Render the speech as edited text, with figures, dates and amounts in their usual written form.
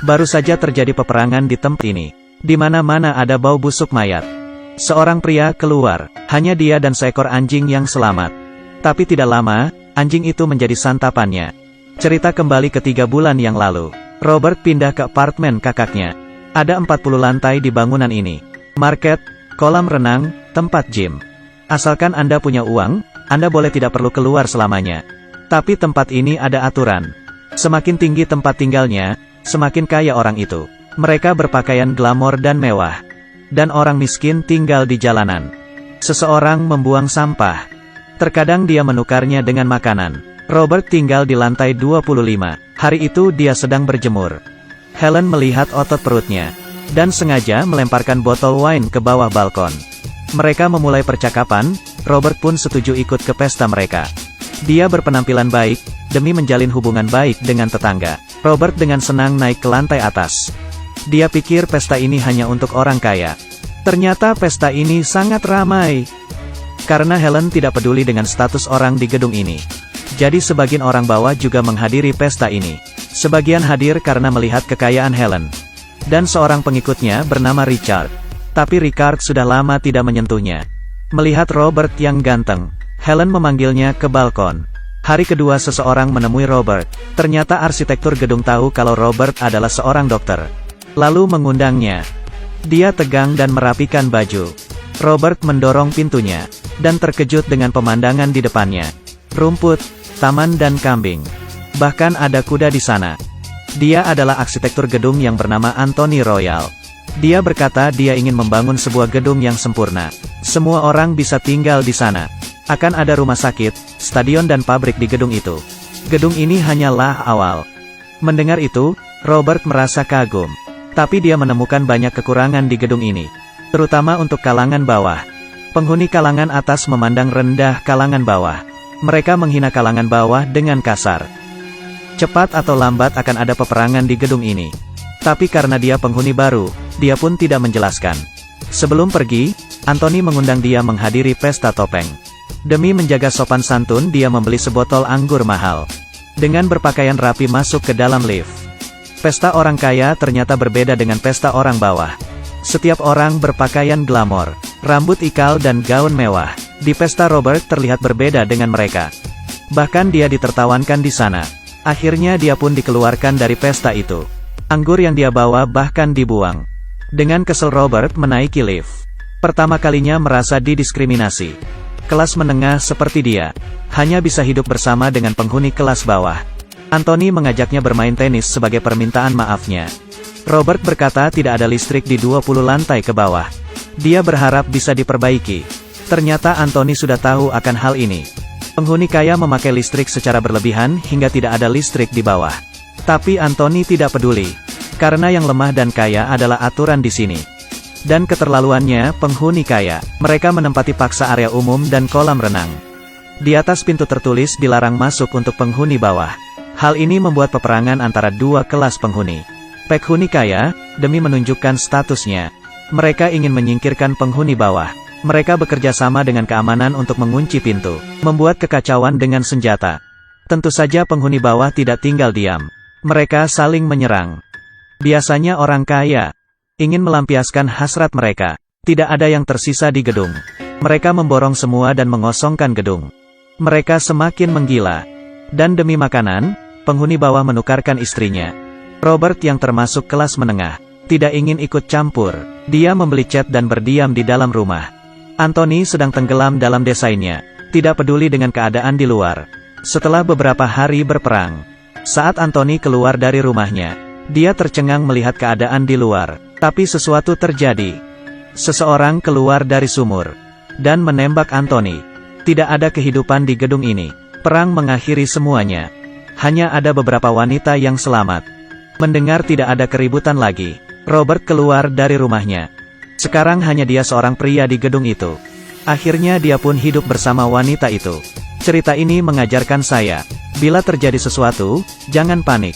Baru saja terjadi peperangan di tempat ini. Di mana-mana ada bau busuk mayat. Seorang pria keluar, hanya dia dan seekor anjing yang selamat. Tapi tidak lama, anjing itu menjadi santapannya. Cerita kembali ke 3 bulan yang lalu. Robert pindah ke apartemen kakaknya. Ada 40 lantai di bangunan ini. Market, kolam renang, tempat gym. Asalkan Anda punya uang, Anda boleh tidak perlu keluar selamanya. Tapi tempat ini ada aturan. Semakin tinggi tempat tinggalnya, semakin kaya orang itu. Mereka berpakaian glamor dan mewah. Dan orang miskin tinggal di jalanan. Seseorang membuang sampah. Terkadang dia menukarnya dengan makanan. Robert tinggal di lantai 25. Hari itu dia sedang berjemur. Helen melihat otot perutnya. Dan sengaja melemparkan botol wine ke bawah balkon. Mereka memulai percakapan, Robert pun setuju ikut ke pesta mereka. Dia berpenampilan baik, demi menjalin hubungan baik dengan tetangga. Robert dengan senang naik ke lantai atas. Dia pikir pesta ini hanya untuk orang kaya. Ternyata pesta ini sangat ramai. Karena Helen tidak peduli dengan status orang di gedung ini. Jadi sebagian orang bawah juga menghadiri pesta ini. Sebagian hadir karena melihat kekayaan Helen. Dan seorang pengikutnya bernama Richard. Tapi Richard sudah lama tidak menyentuhnya. Melihat Robert yang ganteng, Helen memanggilnya ke balkon. Hari kedua seseorang menemui Robert. Ternyata arsitektur gedung tahu kalau Robert adalah seorang dokter. Lalu mengundangnya. Dia tegang dan merapikan baju. Robert mendorong pintunya. Dan terkejut dengan pemandangan di depannya. Rumput, taman dan kambing. Bahkan ada kuda di sana. Dia adalah arsitektur gedung yang bernama Anthony Royal. Dia berkata dia ingin membangun sebuah gedung yang sempurna. Semua orang bisa tinggal di sana. Akan ada rumah sakit, stadion dan pabrik di gedung itu. Gedung ini hanyalah awal. Mendengar itu, Robert merasa kagum. Tapi dia menemukan banyak kekurangan di gedung ini. Terutama untuk kalangan bawah. Penghuni kalangan atas memandang rendah kalangan bawah. Mereka menghina kalangan bawah dengan kasar. Cepat atau lambat akan ada peperangan di gedung ini. Tapi karena dia penghuni baru, dia pun tidak menjelaskan. Sebelum pergi, Anthony mengundang dia menghadiri pesta topeng. Demi menjaga sopan santun dia membeli sebotol anggur mahal. Dengan berpakaian rapi masuk ke dalam lift. Pesta orang kaya ternyata berbeda dengan pesta orang bawah. Setiap orang berpakaian glamor, rambut ikal dan gaun mewah. Di pesta Robert terlihat berbeda dengan mereka. Bahkan dia ditertawakan di sana. Akhirnya dia pun dikeluarkan dari pesta itu. Anggur yang dia bawa bahkan dibuang. Dengan kesel Robert menaiki lift. Pertama kalinya merasa didiskriminasi. Kelas menengah seperti dia, hanya bisa hidup bersama dengan penghuni kelas bawah. Anthony mengajaknya bermain tenis sebagai permintaan maafnya. Robert berkata tidak ada listrik di 20 lantai ke bawah. Dia berharap bisa diperbaiki. Ternyata Anthony sudah tahu akan hal ini. Penghuni kaya memakai listrik secara berlebihan hingga tidak ada listrik di bawah. Tapi Anthony tidak peduli. Karena yang lemah dan kaya adalah aturan di sini. Dan keterlaluannya, penghuni kaya, mereka menempati paksa area umum dan kolam renang. Di atas pintu tertulis dilarang masuk untuk penghuni bawah. Hal ini membuat peperangan antara dua kelas penghuni. Penghuni kaya, demi menunjukkan statusnya, mereka ingin menyingkirkan penghuni bawah. Mereka bekerja sama dengan keamanan untuk mengunci pintu, membuat kekacauan dengan senjata. Tentu saja penghuni bawah tidak tinggal diam. Mereka saling menyerang. Biasanya orang kaya ingin melampiaskan hasrat mereka. Tidak ada yang tersisa di gedung. Mereka memborong semua dan mengosongkan gedung. Mereka semakin menggila. Dan demi makanan, penghuni bawah menukarkan istrinya. Robert yang termasuk kelas menengah, tidak ingin ikut campur. Dia membeli cat dan berdiam di dalam rumah. Anthony sedang tenggelam dalam desainnya, tidak peduli dengan keadaan di luar. Setelah beberapa hari berperang, saat Anthony keluar dari rumahnya, dia tercengang melihat keadaan di luar. Tapi sesuatu terjadi. Seseorang keluar dari sumur dan menembak Anthony. Tidak ada kehidupan di gedung ini. Perang mengakhiri semuanya. Hanya ada beberapa wanita yang selamat. Mendengar tidak ada keributan lagi, Robert keluar dari rumahnya. Sekarang hanya dia seorang pria di gedung itu. Akhirnya dia pun hidup bersama wanita itu. Cerita ini mengajarkan saya, bila terjadi sesuatu, jangan panik.